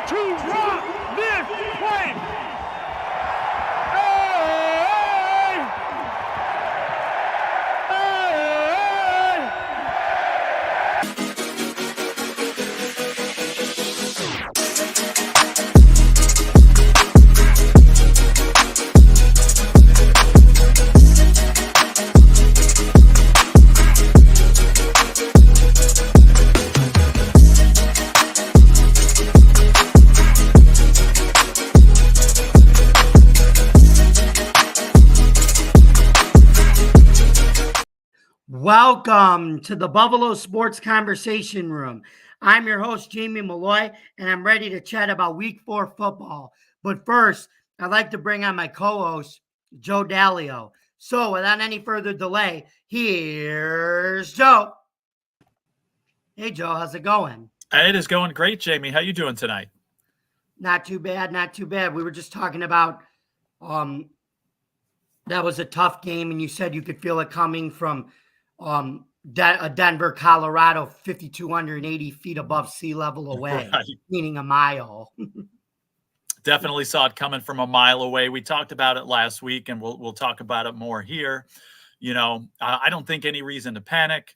to rock this place. Welcome to the Buffalo Sports Conversation Room. I'm your host, Jamie Malloy, and I'm ready to chat about Week 4 football. But first, I'd like to bring on my co-host, Joe Dalio. So without any further delay, here's Joe. Hey, Joe, how's it going? It is going great, Jamie. How you doing tonight? Not too bad, not too bad. We were just talking about that was a tough game, and you said you could feel it coming from Denver, Colorado, 5,280 feet above sea level away, Right. meaning a mile. Definitely saw it coming from a mile away. We talked about it last week, and we'll talk about it more here. You know, I don't think any reason to panic,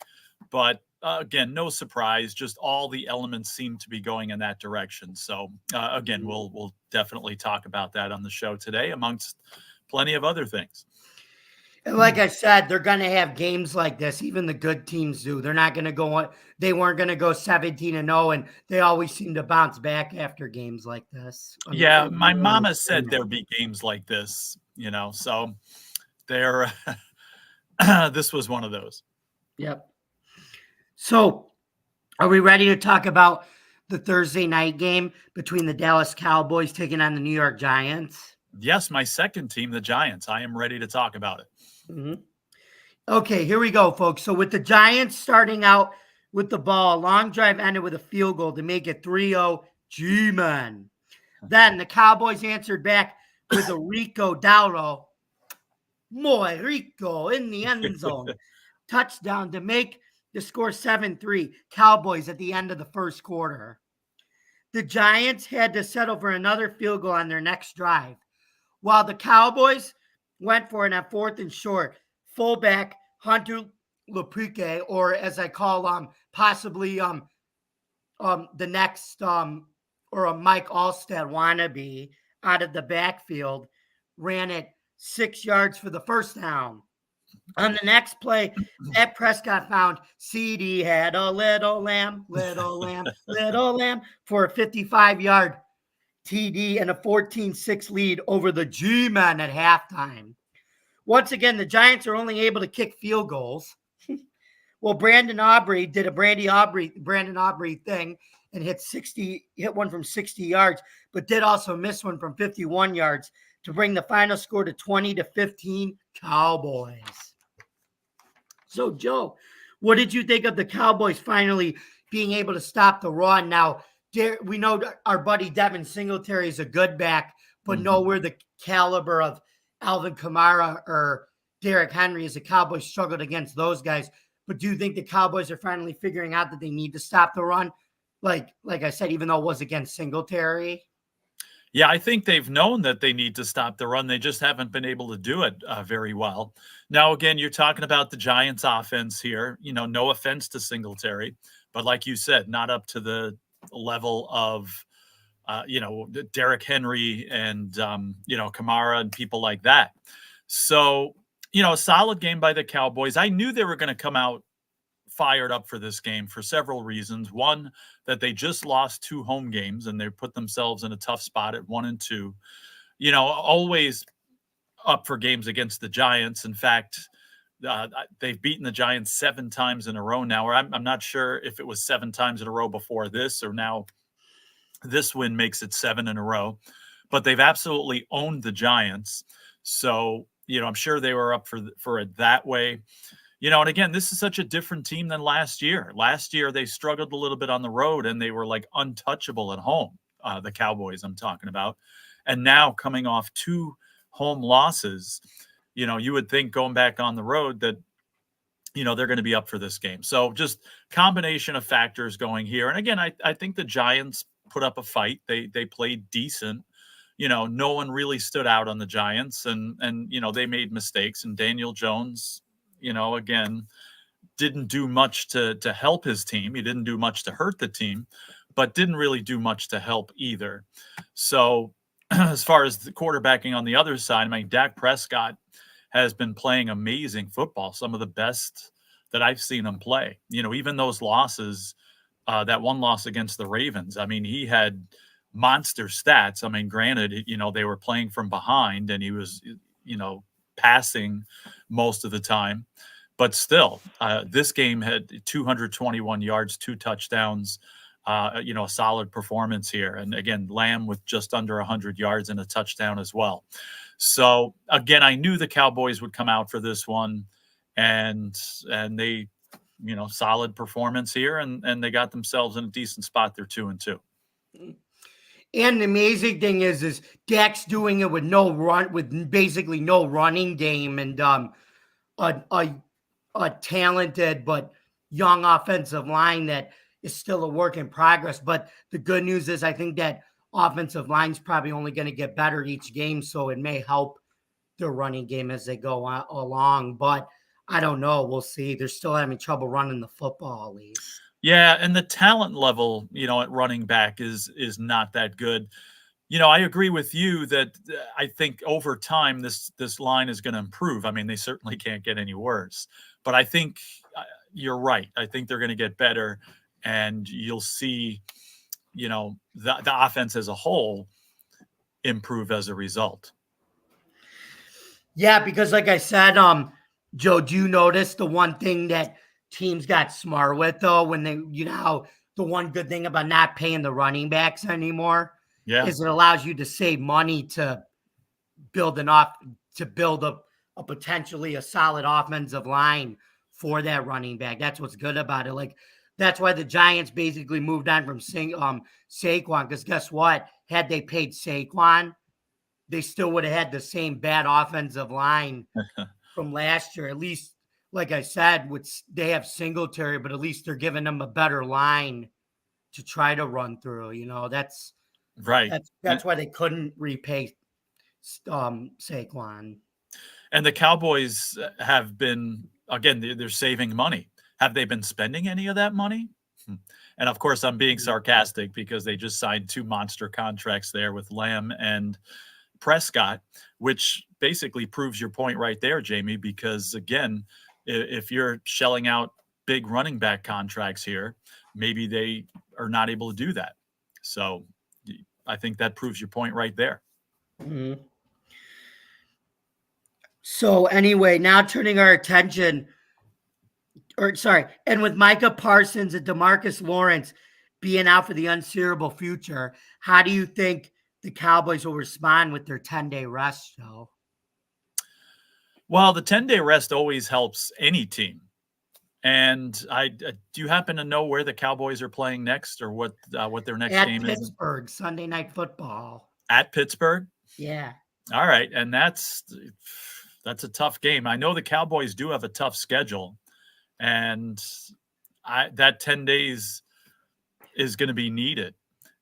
but again, no surprise. Just all the elements seem to be going in that direction. So again, we'll definitely talk about that on the show today, amongst plenty of other things. And like I said, they're going to have games like this. Even the good teams do. They're not going to go on. They weren't going to go 17-0, and they always seem to bounce back after games like this. Yeah, my mama said there'd be games like this, you know, so they're this was one of those. Yep. So are we ready to talk about the Thursday night game between the Dallas Cowboys taking on the New York Giants? Yes, my second team, the Giants. I am ready to talk about it. Mm-hmm. Okay, here we go, folks. So with the Giants starting out with the ball, a long drive ended with a field goal to make it 3-0 G-Men. Then the Cowboys answered back with a Rico Dowdle, Muy Rico, in the end zone. Touchdown to make the score 7-3 Cowboys at the end of the first quarter. The Giants had to settle for another field goal on their next drive, while the Cowboys went for it on 4th and short. Fullback Hunter Lupique, or as I call possibly the next or a Mike Allsted wannabe, out of the backfield, ran it 6 yards for the first down. On the next play, Dak Prescott found CD had a little lamb for a 55-yard TD and a 14-6 lead over the G-Men at halftime. Once again, the Giants are only able to kick field goals. Well, Brandon Aubrey did a Brandon Aubrey thing and hit one from 60 yards, but did also miss one from 51 yards to bring the final score to 20-15 Cowboys. So, Joe, what did you think of the Cowboys finally being able to stop the run? Now, we know our buddy Devin Singletary is a good back, but nowhere the caliber of Alvin Kamara or Derrick Henry as the Cowboys struggled against those guys. But do you think the Cowboys are finally figuring out that they need to stop the run? Like I said, even though it was against Singletary? Yeah, I think they've known that they need to stop the run. They just haven't been able to do it very well. Now, again, you're talking about the Giants offense here. You know, no offense to Singletary, but like you said, not up to the level of, Derrick Henry and, Kamara and people like that. So, a solid game by the Cowboys. I knew they were going to come out fired up for this game for several reasons. One, that they just lost 2 home games and they put themselves in a tough spot at 1-2. Always up for games against the Giants. In fact, they've beaten the Giants 7 times in a row now, or I'm not sure if it was 7 times in a row before this, or now this win makes it 7 in a row. But they've absolutely owned the Giants. So, I'm sure they were up for it that way. And again, this is such a different team than last year. Last year, they struggled a little bit on the road and they were like untouchable at home, the Cowboys I'm talking about. And now coming off 2 home losses, you would think going back on the road that, they're going to be up for this game. So just combination of factors going here. And again, I think the Giants put up a fight. They played decent. No one really stood out on the Giants, and they made mistakes. And Daniel Jones, again, didn't do much to help his team. He didn't do much to hurt the team, but didn't really do much to help either. So as far as the quarterbacking on the other side, I mean, Dak Prescott has been playing amazing football, some of the best that I've seen him play. Even those losses, that one loss against the Ravens, I mean, he had monster stats. I mean, granted, they were playing from behind and he was, passing most of the time. But still, this game had 221 yards, 2 touchdowns, a solid performance here. And again, Lamb with just under 100 yards and a touchdown as well. So again, I knew the Cowboys would come out for this one, and they, solid performance here, and they got themselves in a decent spot. They're 2-2. And the amazing thing is Dak's doing it with basically no running game, and a talented but young offensive line that is still a work in progress. But the good news is I think that offensive line's probably only going to get better each game, so it may help the running game as they go along. But I don't know. We'll see. They're still having trouble running the football, at least. Yeah, and the talent level, at running back is not that good. I agree with you that I think over time this line is going to improve. I mean, they certainly can't get any worse. But I think you're right. I think they're going to get better, and you'll see, the offense as a whole improve as a result. Yeah, because like I said, Joe, do you notice the one thing that teams got smart with, though, when they, how the one good thing about not paying the running backs anymore is it allows you to save money to build a potentially a solid offensive line for that running back. That's what's good about it. Like, that's why the Giants basically moved on from Saquon, because guess what? Had they paid Saquon, they still would have had the same bad offensive line from last year. At least, like I said, they have Singletary, but at least they're giving them a better line to try to run through. That's right. That's why they couldn't repay Saquon. And the Cowboys have been, again, they're saving money. Have they been spending any of that money? And of course, I'm being sarcastic because they just signed 2 monster contracts there with Lamb and Prescott, which basically proves your point right there, Jamie, because again, if you're shelling out big running back contracts here, maybe they are not able to do that. So I think that proves your point right there. Mm-hmm. So anyway, now turning our attention, and with Micah Parsons and DeMarcus Lawrence being out for the unseeable future, how do you think the Cowboys will respond with their 10-day rest, Joe? Well, the 10-day rest always helps any team. And do you happen to know where the Cowboys are playing next, or what their next game is? At Pittsburgh, Sunday Night Football. At Pittsburgh? Yeah. All right, and that's a tough game. I know the Cowboys do have a tough schedule, and that 10 days is going to be needed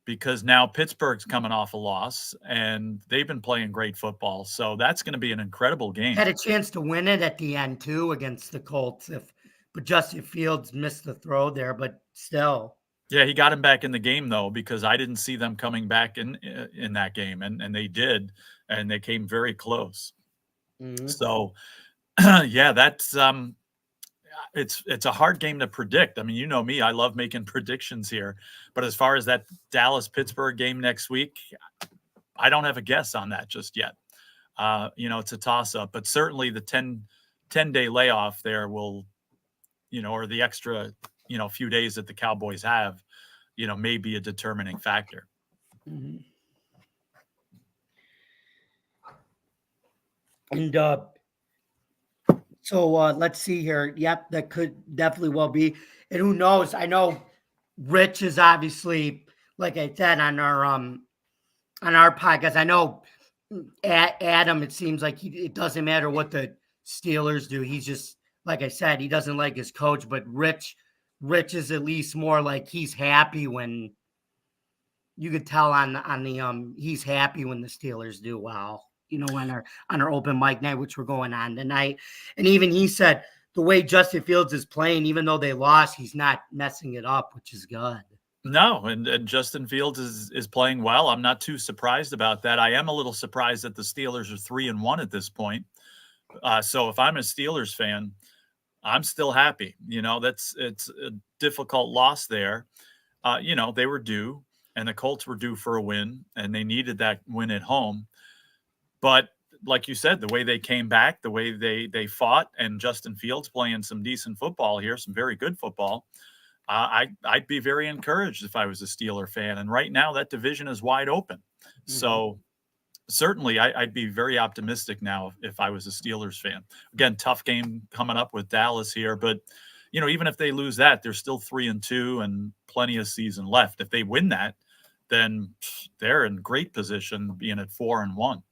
because now Pittsburgh's coming off a loss, and they've been playing great football. So that's going to be an incredible game. Had a chance to win it at the end, too, against the Colts, but Justin Fields missed the throw there, but still. Yeah, he got him back in the game, though, because I didn't see them coming back in that game, and they did, and they came very close. Mm-hmm. So, yeah, that's it's a hard game to predict. I mean, you know me, I love making predictions here, but as far as that Dallas-Pittsburgh game next week, I don't have a guess on that just yet. It's a toss-up, but certainly the 10-day layoff there will, or the extra, few days that the Cowboys have, may be a determining factor. Mm-hmm. And so let's see here. Yep, that could definitely well be. And who knows? I know Rich is obviously, like I said, on our podcast. I know Adam, it seems like it doesn't matter what the Steelers do. He's just, like I said, he doesn't like his coach. But Rich is at least more like he's happy when you could tell on the he's happy when the Steelers do well. On our open mic night, which we're going on tonight, and even he said the way Justin Fields is playing, even though they lost, he's not messing it up, which is good. No, and Justin Fields is playing well. I'm not too surprised about that. I am a little surprised that the Steelers are 3-1 at this point. So if I'm a Steelers fan, I'm still happy. It's a difficult loss there. They were due, and the Colts were due for a win, and they needed that win at home. But like you said, the way they came back, the way they fought, and Justin Fields playing some decent football here, some very good football. I'd be very encouraged if I was a Steeler fan. And right now that division is wide open. Mm-hmm. So certainly I'd be very optimistic now if I was a Steelers fan. Again, tough game coming up with Dallas here, but even if they lose that, they're still 3-2 and plenty of season left. If they win that, then they're in great position being at 4-1.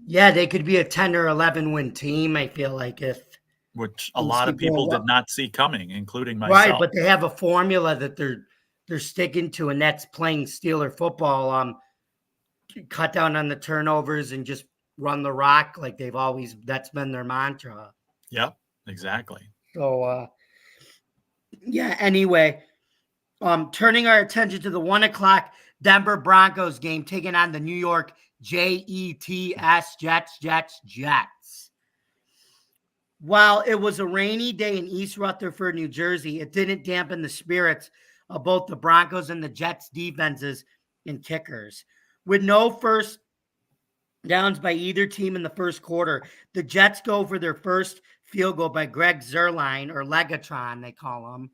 Yeah, they could be a 10 or 11 win team, I feel like, which a lot of people did not see coming, including myself. Right, but they have a formula that they're sticking to, and that's playing Steeler football. Cut down on the turnovers and just run the rock like they've always. That's been their mantra. Yep, exactly. So, yeah. Anyway, turning our attention to the 1:00 Denver Broncos game, taking on the New York Jets. While it was a rainy day in East Rutherford, New Jersey, it didn't dampen the spirits of both the Broncos and the Jets defenses and kickers. With no first downs by either team in the first quarter, the Jets go for their first field goal by Greg Zuerlein, or Legatron, they call him,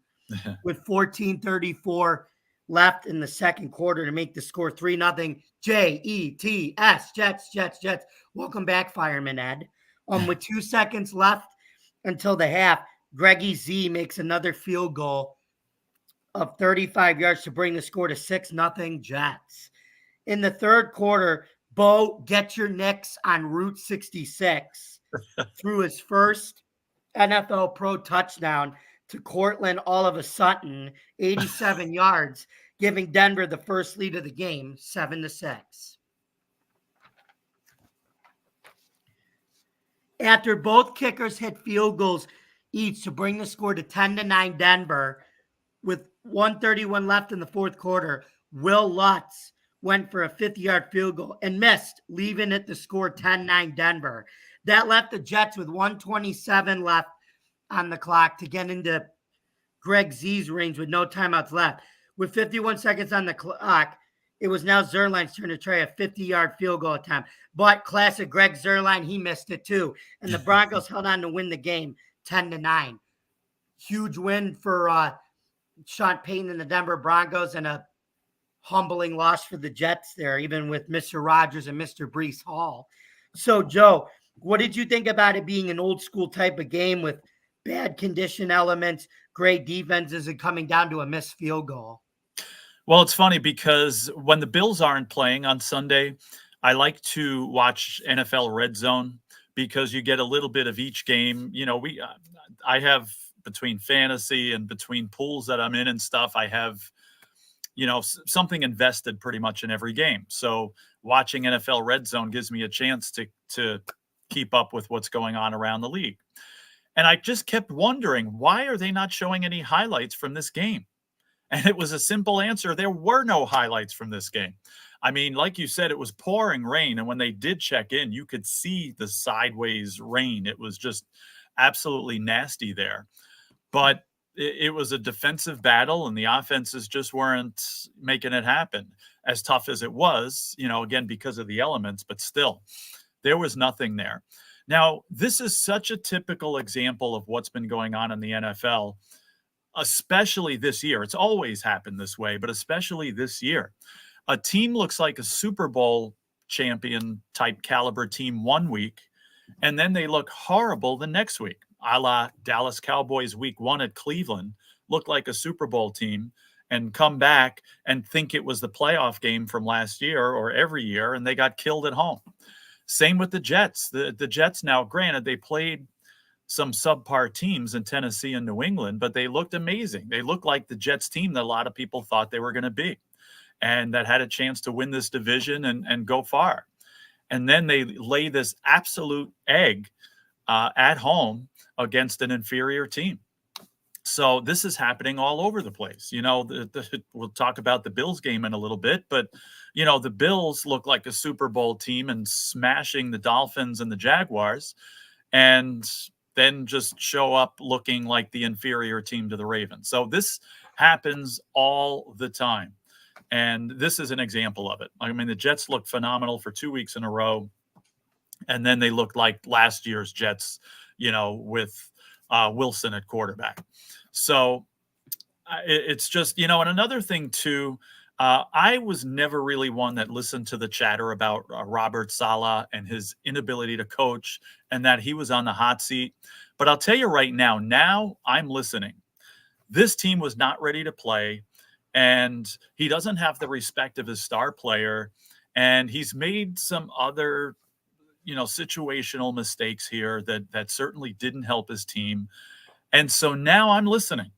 with 14:34 left in the second quarter to make the score 3-0. Jets. Welcome back, Fireman Ed. With 2 seconds left until the half, Greggy Z makes another field goal of 35 yards to bring the score to 6-0 Jets. In the third quarter, Bo Get Your Knicks on Route 66 threw his first NFL Pro touchdown to Cortland Oliver Sutton, 87 yards, giving Denver the first lead of the game, 7-6. After both kickers hit field goals each to bring the score to 10-9 Denver, with 1:31 left in the fourth quarter, Will Lutz went for a 50-yard field goal and missed, leaving it to score 10-9 Denver. That left the Jets with 1:27 left on the clock to get into Greg Z's range with no timeouts left. With 51 seconds on the clock, it was now Zuerlein's turn to try a 50-yard field goal attempt. But classic Greg Zuerlein, he missed it too. And the Broncos held on to win the game 10-9. Huge win for Sean Payton and the Denver Broncos, and a humbling loss for the Jets there, even with Mr. Rogers and Mr. Breece Hall. So, Joe, what did you think about it being an old school type of game with bad condition elements, great defenses, and coming down to a missed field goal? Well, it's funny because when the Bills aren't playing on Sunday, I like to watch NFL Red Zone because you get a little bit of each game. I have, between fantasy and between pools that I'm in and stuff, I have, something invested pretty much in every game. So watching NFL Red Zone gives me a chance to keep up with what's going on around the league. And I just kept wondering, why are they not showing any highlights from this game? And it was a simple answer. There were no highlights from this game. I mean, like you said, it was pouring rain. And when they did check in, you could see the sideways rain. It was just absolutely nasty there. But it was a defensive battle, and the offenses just weren't making it happen. As tough as it was, again, because of the elements, but still, there was nothing there. Now, this is such a typical example of what's been going on in the NFL, especially this year. It's always happened this way, but especially this year. A team looks like a Super Bowl champion type caliber team one week, and then they look horrible the next week. A la Dallas Cowboys week 1 at Cleveland, look like a Super Bowl team and come back and think it was the playoff game from last year or every year, and they got killed at home. Same with the Jets. The Jets now, granted, they played some subpar teams in Tennessee and New England, but they looked amazing. They looked like the Jets team that a lot of people thought they were going to be. and that had a chance to win this division and go far. And then they lay this absolute egg at home against an inferior team. So this is happening all over the place. We'll talk about the Bills game in a little bit, but the Bills look like a Super Bowl team and smashing the Dolphins and the Jaguars, and then just show up looking like the inferior team to the Ravens. So this happens all the time. And this is an example of it. I mean, the Jets looked phenomenal for 2 weeks in a row, and then they looked like last year's Jets, with Wilson at quarterback. So it's just, and another thing too, I was never really one that listened to the chatter about Robert Saleh and his inability to coach and that he was on the hot seat. But I'll tell you right now I'm listening. This team was not ready to play, and he doesn't have the respect of his star player, and he's made some other situational mistakes here that certainly didn't help his team. And so now I'm listening,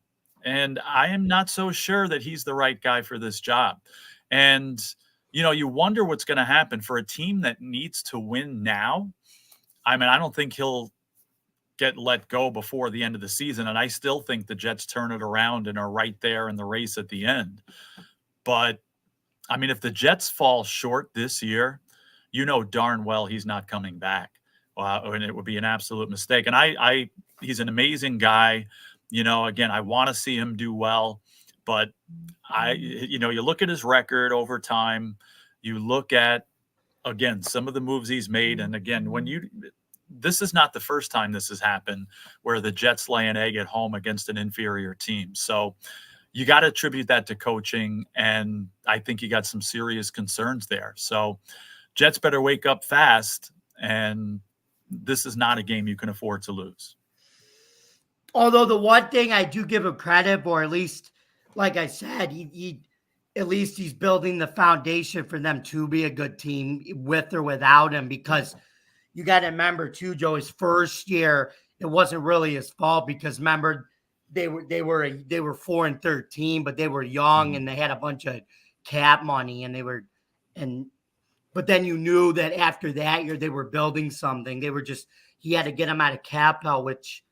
and I am not so sure that he's the right guy for this job. And, you wonder what's going to happen for a team that needs to win now. I mean, I don't think he'll get let go before the end of the season. And I still think the Jets turn it around and are right there in the race at the end. But I mean, if the Jets fall short this year, darn well he's not coming back. And it would be an absolute mistake. And he's an amazing guy. Again, I want to see him do well, but you look at his record over time, you look at, again, some of the moves he's made. And again, this is not the first time this has happened where the Jets lay an egg at home against an inferior team. So you got to attribute that to coaching. And I think you got some serious concerns there. So Jets better wake up fast. And this is not a game you can afford to lose. Although the one thing I do give him credit, or at least, like I said, at least he's building the foundation for them to be a good team with or without him, because you got to remember too, Joe, his first year, it wasn't really his fault, because remember they were 4-13, but they were young and they had a bunch of cap money but then you knew that after that year they were building something. He had to get them out of cap hell, which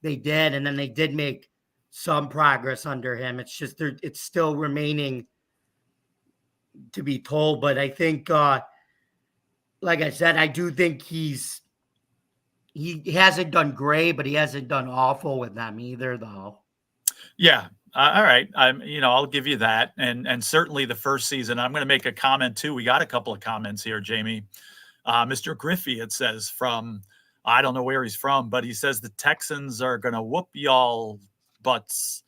they did, and then they did make some progress under him. It's just it's still remaining to be told. But I think, like I said, I do think he hasn't done great, but he hasn't done awful with them either, though. Yeah. All right. I'll give you that. And certainly the first season, I'm going to make a comment too. We got a couple of comments here, Jamie. Mr. Griffey, it says, from, I don't know where he's from, but he says the Texans are going to whoop y'all butts.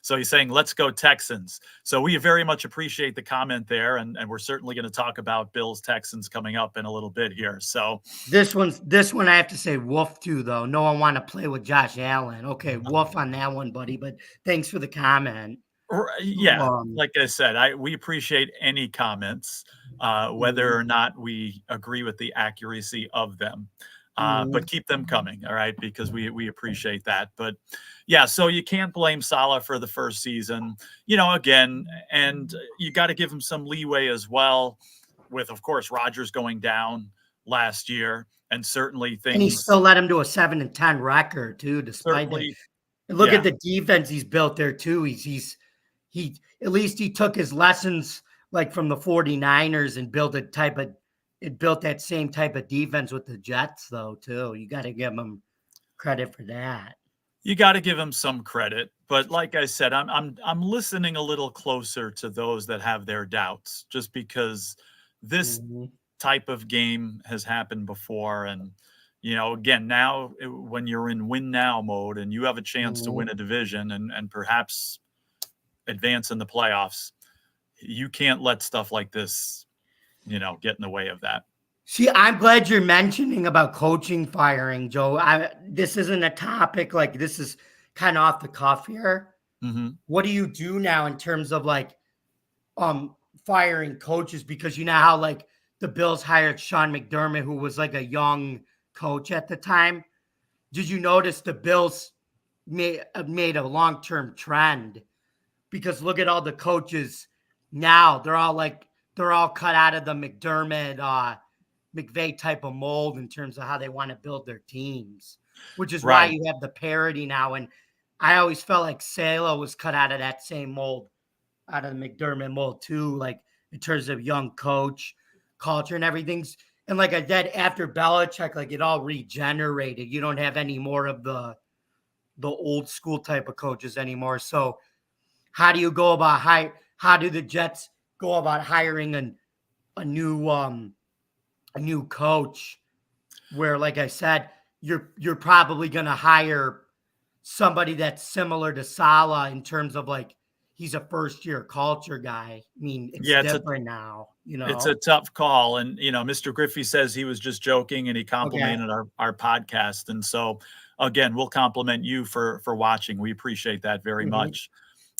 So he's saying, let's go Texans. So we very much appreciate the comment there. And we're certainly going to talk about Bills Texans coming up in a little bit here. So this one, I have to say woof too, though. No one want to play with Josh Allen. Okay. Woof on that one, buddy, but thanks for the comment. Yeah. Like I said, we appreciate any comments, whether or not we agree with the accuracy of them. But keep them coming, all right, because we appreciate that. But yeah, so you can't blame Saleh for the first season, again, and you got to give him some leeway as well, with, of course, Rodgers going down last year, and certainly things. And he still led him to a 7-10 record too, despite that. Look at the defense he's built there too. He at least he took his lessons like from the 49ers and built that same type of defense with the Jets, though, too. You got to give him credit for that. You got to give him some credit, but like I said, I'm listening a little closer to those that have their doubts, just because this type of game has happened before, and again, now when you're in win now mode and you have a chance to win a division and perhaps advance in the playoffs, you can't let stuff like this get in the way of that. See, I'm glad you're mentioning about coaching firing, Joe. This isn't a topic, like, this is kind of off the cuff here. What do you do now in terms of firing coaches? Because you know how like the Bills hired Sean McDermott, who was like a young coach at the time. Did you notice the Bills made a long-term trend because look at all the coaches now. They're all cut out of the McDermott, McVay type of mold in terms of how they want to build their teams, which is why Right. you have the parity now. And I always felt like Salo was cut out of that same mold, out of the McDermott mold too, like in terms of young coach culture and everything's. And like I said, after Belichick, like it all regenerated. You don't have any more of the old school type of coaches anymore. So how do you go about how do the Jets go about hiring a new coach where, like I said, you're probably going to hire somebody that's similar to Salah in terms of like he's a first year culture guy. I mean, it's Yeah, different now, it's a tough call. And, Mr. Griffey says he was just joking and he Okay. complimented our podcast. And so, again, we'll compliment you for watching. We appreciate that very Mhm. much.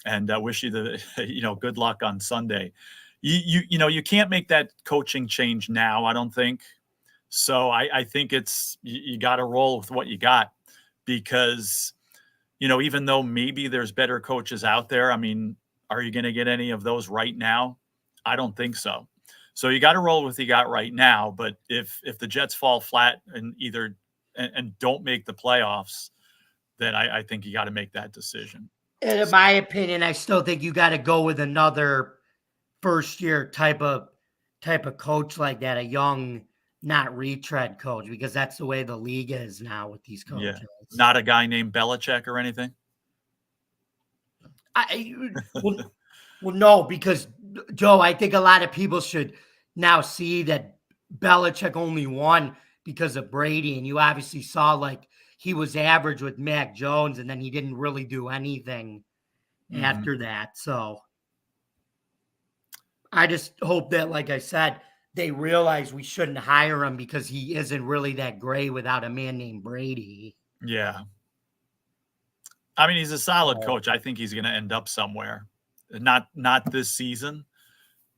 And wish you the, good luck on Sunday. You can't make that coaching change now, I don't think. So I think you got to roll with what you got because, even though maybe there's better coaches out there, I mean, are you going to get any of those right now? I don't think so. So you got to roll with what you got right now. But if the Jets fall flat and and don't make the playoffs, then I think you got to make that decision. And in my opinion, I still think you got to go with another first year type of coach like that, a young, not retread coach, because that's the way the league is now with these Yeah. coaches. Not a guy named Belichick or anything. Well, no, because Joe, I think a lot of people should now see that Belichick only won because of Brady, and you obviously saw like he was average with Mac Jones, and then he didn't really do anything after that. So I just hope that, like I said, they realize we shouldn't hire him because he isn't really that great without a man named Brady. Yeah. I mean, he's a solid Oh. coach. I think he's going to end up somewhere. Not this season,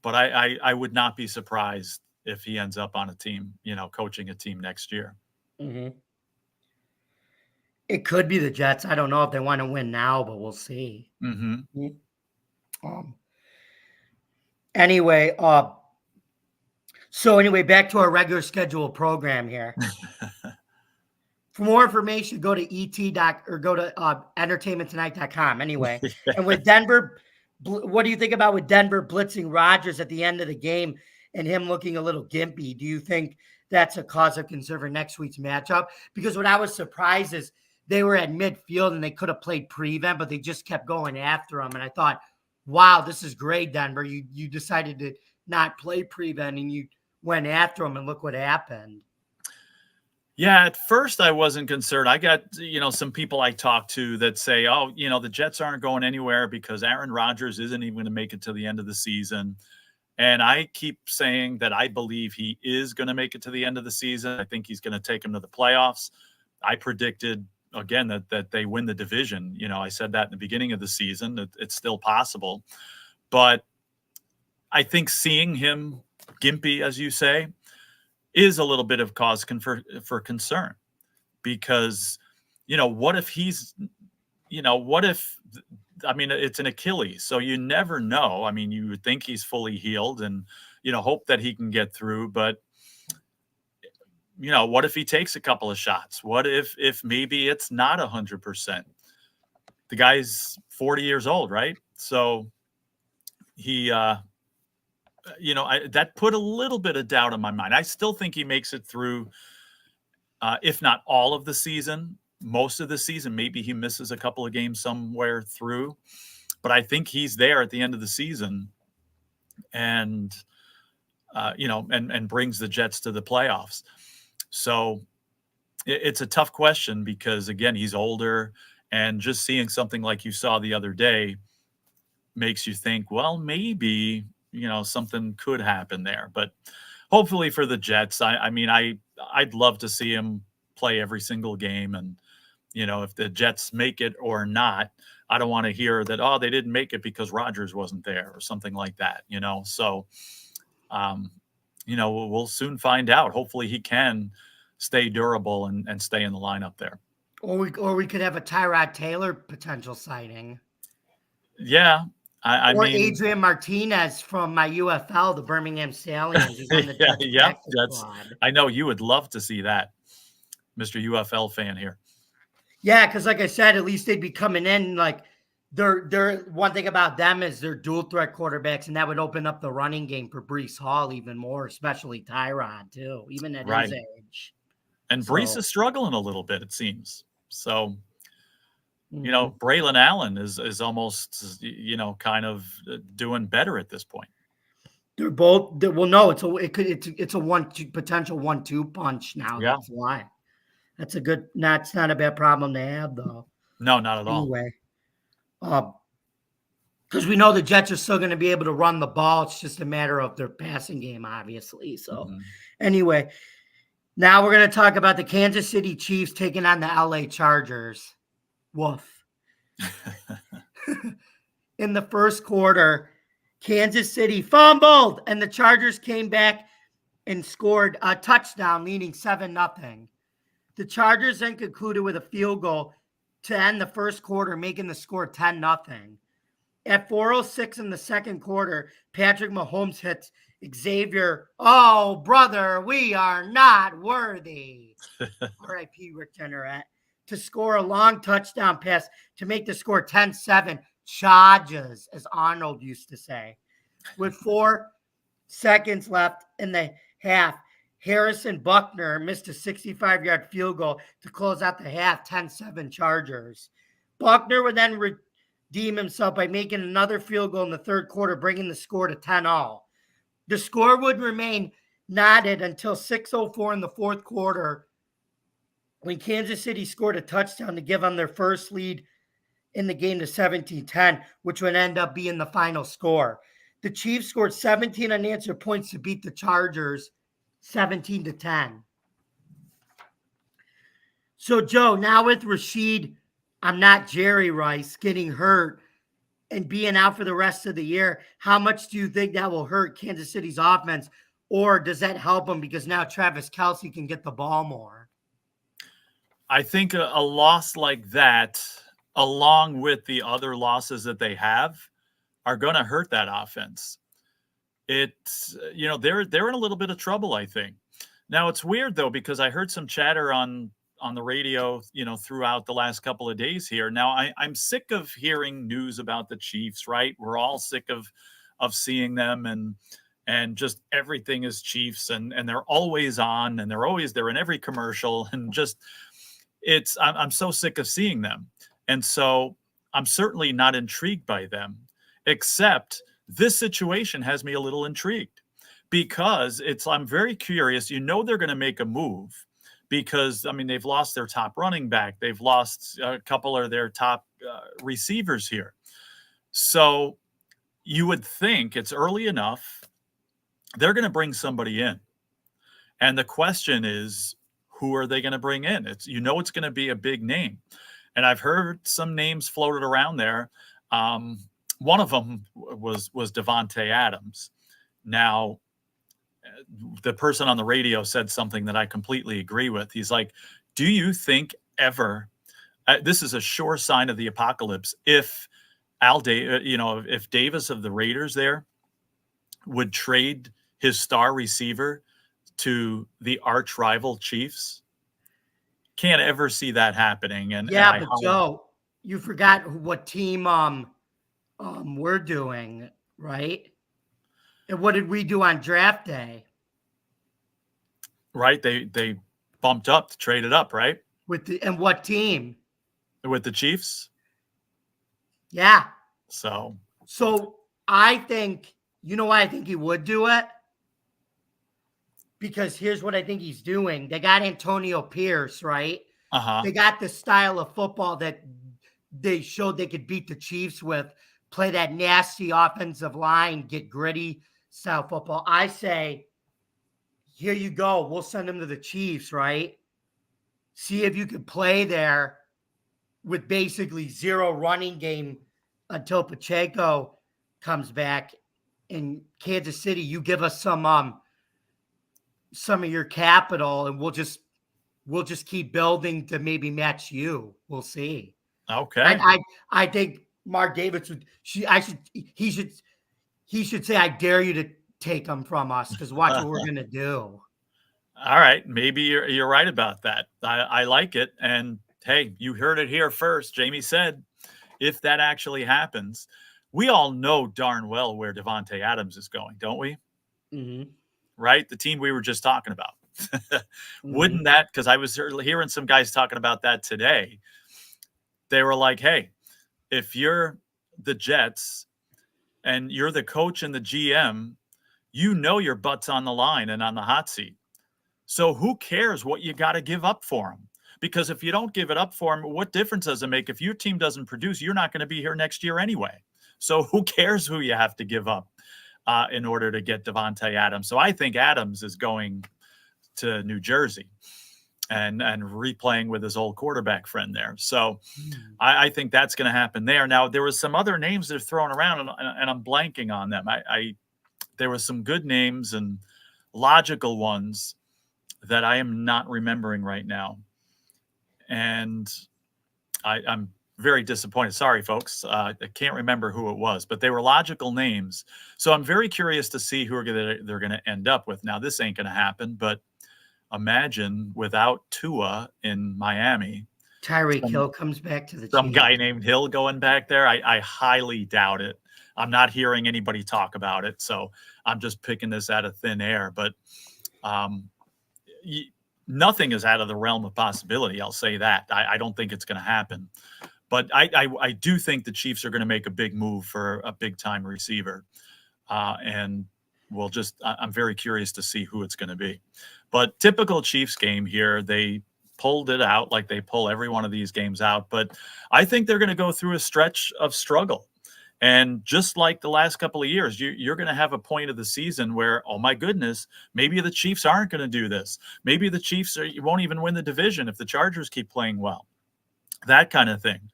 but I would not be surprised if he ends up on a team, coaching a team next year. Mm-hmm. It could be the Jets. I don't know if they want to win now, but we'll see. Mm-hmm. Anyway, back to our regular scheduled program here. For more information, go to go to entertainmenttonight.com. Anyway, and with Denver, what do you think about with Denver blitzing Rodgers at the end of the game and him looking a little gimpy? Do you think that's a cause of concern for next week's matchup? Because what I was surprised is they were at midfield and they could have played prevent, but they just kept going after him. And I thought, wow, this is great, Denver. You decided to not play prevent and you went after him, and look what happened. Yeah, at first I wasn't concerned. I got, some people I talked to that say, oh, the Jets aren't going anywhere because Aaron Rodgers isn't even going to make it to the end of the season. And I keep saying that I believe he is going to make it to the end of the season. I think he's going to take them to the playoffs. I predicted, again, that they win the division. I said that in the beginning of the season. It's still possible. But I think seeing him gimpy, as you say, is a little bit of cause for concern because, what if he's, it's an Achilles, so you never know. I mean, you would think he's fully healed and, hope that he can get through, but what if he takes a couple of shots? What if maybe it's not 100%? The guy's 40 years old, right? So he, that put a little bit of doubt in my mind. I still think he makes it through, if not all of the season, most of the season. Maybe he misses a couple of games somewhere through, but I think he's there at the end of the season and, and brings the Jets to the playoffs. So it's a tough question because, again, he's older, and just seeing something like you saw the other day makes you think, well, maybe something could happen there. But hopefully for the Jets, I'd love to see him play every single game. And, if the Jets make it or not, I don't want to hear that, oh, they didn't make it because Rodgers wasn't there or something like that, So, we'll soon find out. Hopefully he can stay durable and stay in the lineup there. Or we could have a Tyrod Taylor potential sighting. Yeah. I Or mean, Adrian Martinez from my UFL, the Birmingham Stallions, who's on the yeah, Jets yep, practice squad. I know you would love to see that, Mr. UFL fan here. Yeah, because like I said, at least they'd be coming in like they're one thing about them is they're dual threat quarterbacks, and that would open up the running game for Brees Hall even more, especially Tyrod too, even at his Right. age. And Brees So is struggling a little bit, it seems. So, mhm. Braylon Allen is almost, kind of doing better at this point. They're both well, no, it's a potential 1-2 punch now. Yeah. That's why. That's not a bad problem to have though. No, not at all. Anyway, because we know the Jets are still going to be able to run the ball. It's just a matter of their passing game, obviously. So, anyway, now we're going to talk about the Kansas City Chiefs taking on the LA Chargers. Woof. In the first quarter, Kansas City fumbled, and the Chargers came back and scored a touchdown, leading 7-0. The Chargers then concluded with a field goal to end the first quarter, making the score 10-0. At 4:06 in the second quarter, Patrick Mahomes hits Xavier. Oh, brother, we are not worthy. R.I.P. Rick Jenneret. To score a long touchdown pass to make the score 10-7. Charges, as Arnold used to say. With 4 seconds left in the half, Harrison Buckner missed a 65-yard field goal to close out the half, 10-7 Chargers. Buckner would then redeem himself by making another field goal in the third quarter, bringing the score to 10-0. The score would remain knotted until 6:04 in the fourth quarter when Kansas City scored a touchdown to give them their first lead in the game to 17-10, which would end up being the final score. The Chiefs scored 17 unanswered points to beat the Chargers 17-10. So, Joe, now with Rashid, I'm not Jerry Rice, getting hurt and being out for the rest of the year, how much do you think that will hurt Kansas City's offense? Or does that help them because now Travis Kelce can get the ball more? I think a loss like that, along with the other losses that they have, are going to hurt that offense. It's, they're in a little bit of trouble, I think. Now, it's weird, though, because I heard some chatter on the radio, throughout the last couple of days here. Now, I'm sick of hearing news about the Chiefs, right? We're all sick of seeing them and just everything is Chiefs and they're always on and they're in every commercial and just I'm so sick of seeing them. And so I'm certainly not intrigued by them, except this situation has me a little intrigued because I'm very curious. They're going to make a move because, they've lost their top running back. They've lost a couple of their top receivers here. So you would think it's early enough. They're going to bring somebody in. And the question is, who are they going to bring in? It's going to be a big name. And I've heard some names floated around there. One of them was Devontae Adams. Now, the person on the radio said something that I completely agree with. He's like, do you think ever, this is a sure sign of the apocalypse, if if Davis of the Raiders there would trade his star receiver to the arch rival Chiefs? Can't ever see that happening. And but Joe, you forgot what team we're doing, right? And what did we do on draft day? Right, they bumped up, traded up, right? And what team? With the Chiefs. Yeah. So I think, why I think he would do it? Because here's what I think he's doing. They got Antonio Pierce, right? They got the style of football that they showed they could beat the Chiefs with, play that nasty offensive line, get gritty style football. I say, here you go. We'll send him to the Chiefs, right? See if you can play there with basically zero running game until Pacheco comes back. In Kansas City, you give us some of your capital, and we'll just keep building to maybe match you. We'll see. Okay. I think Mark Davis he should say, I dare you to take them from us because watch what we're going to do. All right, maybe you're right about that. I like it, and hey, you heard it here first. Jamie said, if that actually happens, we all know darn well where Devontae Adams is going, don't we? Mm-hmm. Right, the team we were just talking about. Wouldn't Mm-hmm. that? Because I was hearing some guys talking about that today. They were like, "Hey, if you're the Jets and you're the coach and the GM, you know your butt's on the line and on the hot seat. So who cares what you got to give up for him? Because if you don't give it up for him, what difference does it make? If your team doesn't produce, you're not going to be here next year anyway. So who cares who you have to give up in order to get Devontae Adams? So I think Adams is going to New Jersey and replaying with his old quarterback friend there. So I think that's going to happen there. Now, there was some other names they're throwing around, and I'm blanking on them. There were some good names and logical ones that I am not remembering right now. And I'm very disappointed. Sorry, folks. I can't remember who it was, but they were logical names. So I'm very curious to see who they're going to end up with. Now, this ain't going to happen, but imagine without Tua in Miami, Tyreek Hill comes back to the some Chiefs. guy named Hill going back there. I highly doubt it. I'm not hearing anybody talk about it, so I'm just picking this out of thin air. But nothing is out of the realm of possibility. I'll say that. I don't think it's going to happen. But I do think the Chiefs are going to make a big move for a big-time receiver. And I'm very curious to see who it's going to be. But typical Chiefs game here, they pulled it out like they pull every one of these games out. But I think they're going to go through a stretch of struggle. And just like the last couple of years, you're going to have a point of the season where, oh my goodness, maybe the Chiefs aren't going to do this. Maybe the Chiefs won't even win the division if the Chargers keep playing well. That kind of thing.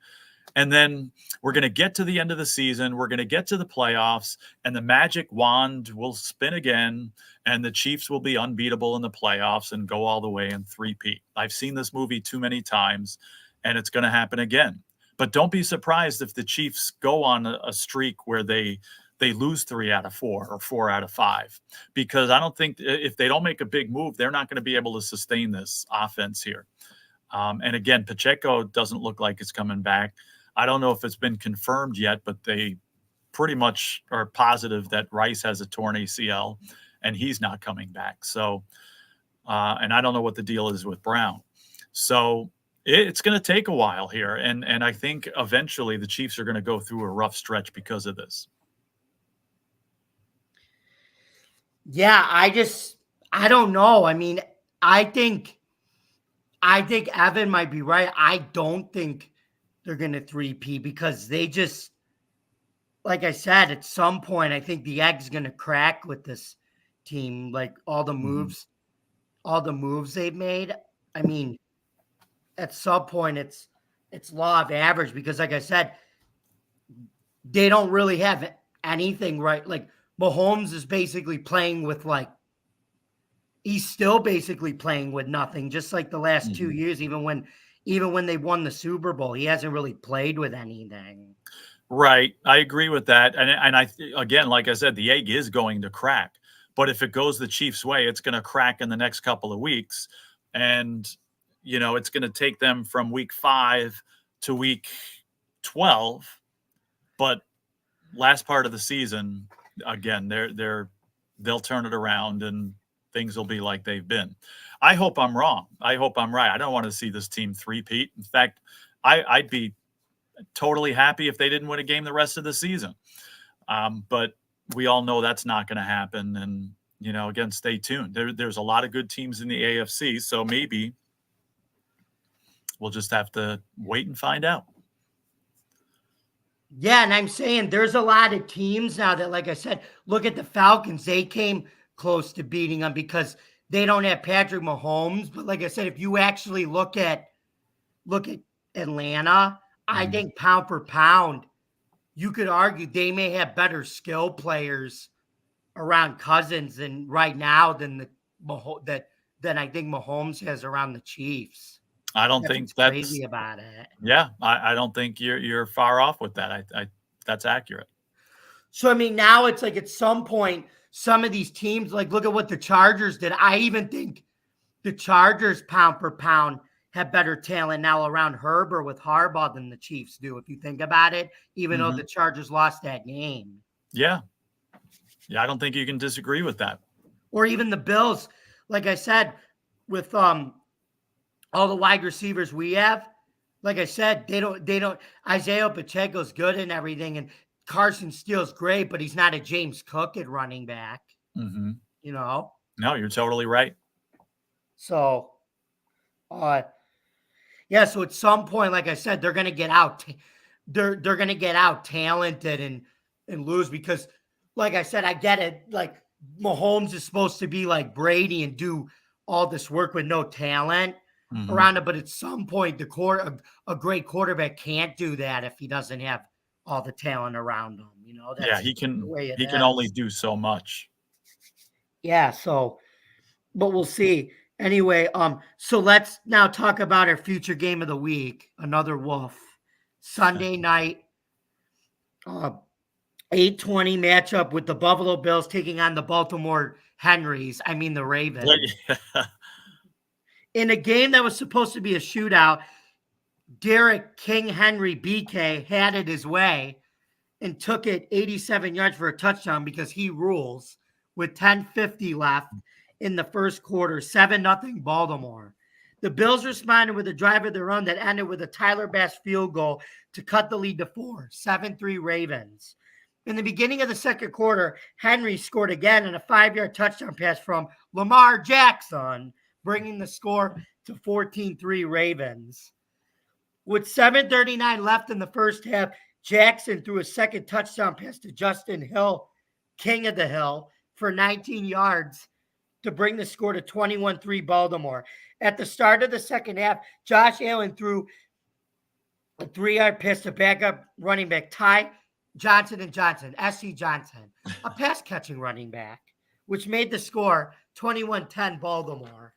And then we're going to get to the end of the season. We're going to get to the playoffs, and the magic wand will spin again, and the Chiefs will be unbeatable in the playoffs and go all the way and three-peat. I've seen this movie too many times, and it's going to happen again. But don't be surprised if the Chiefs go on a streak where they lose 3 out of 4 or 4 out of 5, because I don't think if they don't make a big move, they're not going to be able to sustain this offense here. And again, Pacheco doesn't look like it's coming back. I don't know if it's been confirmed yet, but they pretty much are positive that Rice has a torn ACL and he's not coming back. So, and I don't know what the deal is with Brown. So it's going to take a while here. And I think eventually the Chiefs are going to go through a rough stretch because of this. Yeah, I don't know. I mean, I think Evan might be right. I don't think they're going to 3P because they just, like I said, at some point, I think the egg's going to crack with this team. Like all the moves they've made. I mean, at some point, it's law of average because, like I said, they don't really have anything right. Like Mahomes is basically playing with he's still basically playing with nothing, just like the last 2 years. Even when they won the Super Bowl, he hasn't really played with anything. Right. I agree with that. And again, like I said, the egg is going to crack. But if it goes the Chiefs' way, it's going to crack in the next couple of weeks. And, it's going to take them from week 5 to week 12. But last part of the season, again, they'll turn it around and things will be like they've been. I hope I'm wrong. I hope I'm right. I don't want to see this team three-peat. In fact, I'd be totally happy if they didn't win a game the rest of the season. But we all know that's not going to happen. And, again, stay tuned. There's a lot of good teams in the AFC, so maybe we'll just have to wait and find out. Yeah, and I'm saying there's a lot of teams now that, like I said, look at the Falcons. They came close to beating them because they don't have Patrick Mahomes. But like I said, if you actually look at Atlanta, I think pound for pound, you could argue they may have better skill players around Cousins than right now than I think Mahomes has around the Chiefs. I don't That's think what's that's crazy about it. yeah, I don't think you're far off with that. I that's accurate. So I mean, now it's like at some point, some of these teams, like look at what the Chargers did. I even think the Chargers pound per pound have better talent now around Herbert with Harbaugh than the Chiefs do, if you think about it, even though the Chargers lost that game. Yeah. Yeah, I don't think you can disagree with that. Or even the Bills, like I said, with all the wide receivers we have, like I said, they don't Isaiah Pacheco's good and everything, and Carson Steele's great, but he's not a James Cook at running back, Mm-hmm. you know? No, you're totally right. So yeah, so at some point, like I said, they're gonna get out. They're gonna get out talented and lose because, like I said, I get it. Like Mahomes is supposed to be like Brady and do all this work with no talent around it, but at some point, a great quarterback can't do that if he doesn't have all the talent around him. You know, Yeah, that's the way it he can only is. do so much. Yeah, so but we'll see. Anyway, so let's now talk about our future game of the week. Another Wolf Sunday night, 8:20 matchup with the Buffalo Bills taking on the Baltimore Henrys. I mean the Ravens. Yeah. In a game that was supposed to be a shootout, Derek King Henry BK had it his way and took it 87 yards for a touchdown because he rules with 10:50 left in the first quarter, 7-0 Baltimore. The Bills responded with a drive of their own that ended with a Tyler Bass field goal to cut the lead to 4, 7-3 Ravens. In the beginning of the second quarter, Henry scored again on a 5-yard touchdown pass from Lamar Jackson, bringing the score to 14-3 Ravens. With 7:39 left in the first half, Jackson threw a second touchdown pass to Justin Hill, king of the hill, for 19 yards to bring the score to 21-3 Baltimore. At the start of the second half, Josh Allen threw a 3-yard pass to backup running back Ty Johnson, SC Johnson, a pass-catching running back, which made the score 21-10 Baltimore.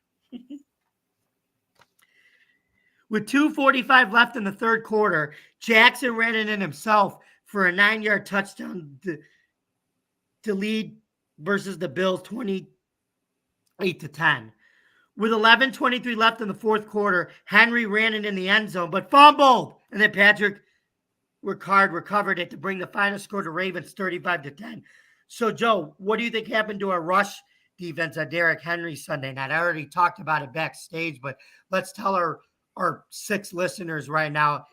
With 2:45 left in the third quarter, Jackson ran it in himself for a 9-yard touchdown to lead versus the Bills 28-10. With 11:23 left in the fourth quarter, Henry ran it in the end zone, but fumbled, and then Patrick Ricard recovered it to bring the final score to Ravens 35-10. So, Joe, what do you think happened to our rush defense on Derrick Henry Sunday night? I already talked about it backstage, but let's tell our 6 listeners right now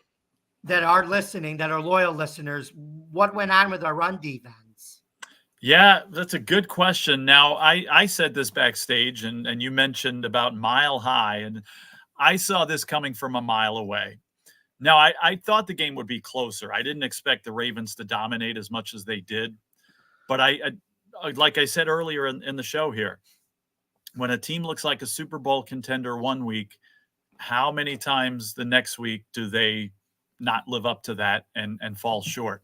that are listening, that are loyal listeners, what went on with our run defense? Yeah, that's a good question. Now, I said this backstage, and you mentioned about Mile High, and I saw this coming from a mile away. Now, I thought the game would be closer. I didn't expect the Ravens to dominate as much as they did. But I like I said earlier in the show here, when a team looks like a Super Bowl contender one week, how many times the next week do they not live up to that and fall short?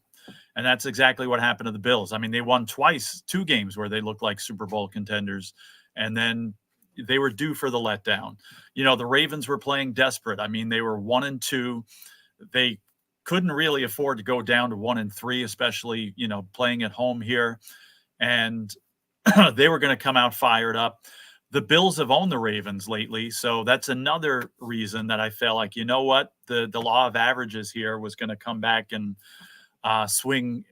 And that's exactly what happened to the Bills. I mean, they won twice, 2 games where they looked like Super Bowl contenders, and then they were due for the letdown. You know, the Ravens were playing desperate. I mean, they were 1-2. They couldn't really afford to go down to 1-3, especially, you know, playing at home here. And they were going to come out fired up. The Bills have owned the Ravens lately, so that's another reason that I felt like, you know what, the law of averages here was going to come back and swing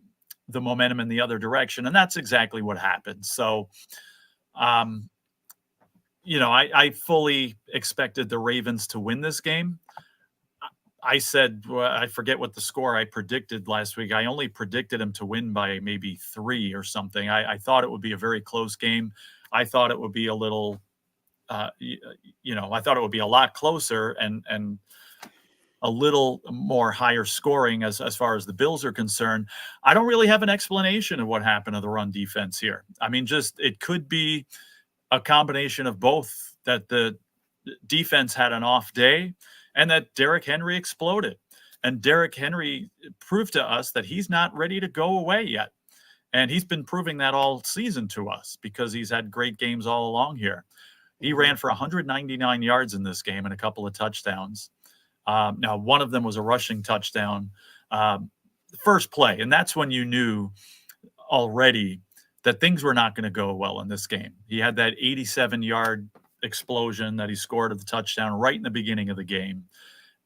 the momentum in the other direction, and that's exactly what happened. So, you know, I fully expected the Ravens to win this game. I said, well, I forget what the score I predicted last week. I only predicted them to win by maybe 3 or something. I thought it would be a very close game. I thought it would be a little, you know, I thought it would be a lot closer and a little more higher scoring as far as the Bills are concerned. I don't really have an explanation of what happened to the run defense here. I mean, just it could be a combination of both, that the defense had an off day and that Derrick Henry exploded. And Derrick Henry proved to us that he's not ready to go away yet. And he's been proving that all season to us because he's had great games all along here. He ran for 199 yards in this game and a couple of touchdowns. Now, one of them was a rushing touchdown, first play, and that's when you knew already that things were not going to go well in this game. He had that 87-yard explosion that he scored at the touchdown right in the beginning of the game,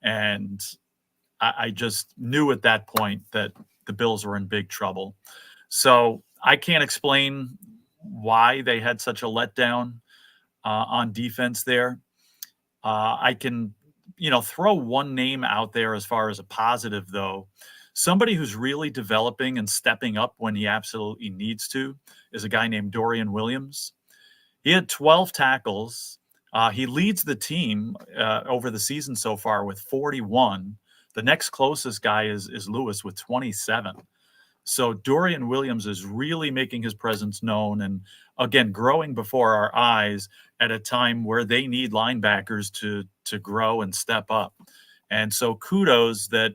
and I just knew at that point that the Bills were in big trouble. So I can't explain why they had such a letdown on defense there. I can, throw one name out there as far as a positive, though. Somebody who's really developing and stepping up when he absolutely needs to is a guy named Dorian Williams. He had 12 tackles. He leads the team over the season so far with 41. The next closest guy is Lewis with 27. So Dorian Williams is really making his presence known and, again, growing before our eyes at a time where they need linebackers to grow and step up. And so kudos that,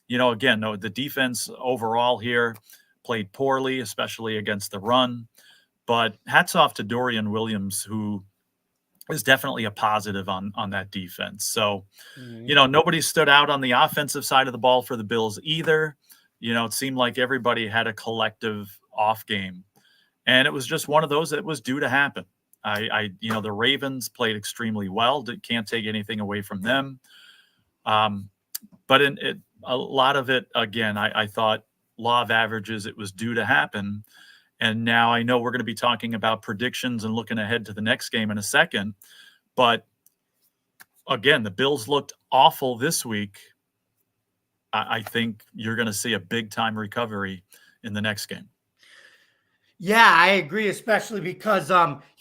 again, the defense overall here played poorly, especially against the run. But hats off to Dorian Williams, who is definitely a positive on that defense. So, nobody stood out on the offensive side of the ball for the Bills either. It seemed like everybody had a collective off game. And it was just one of those that was due to happen. The Ravens played extremely well. Can't take anything away from them. But a lot of it, again, I thought law of averages, it was due to happen. And now I know we're going to be talking about predictions and looking ahead to the next game in a second. But again, the Bills looked awful this week. I think you're going to see a big-time recovery in the next game. Yeah, I agree, especially because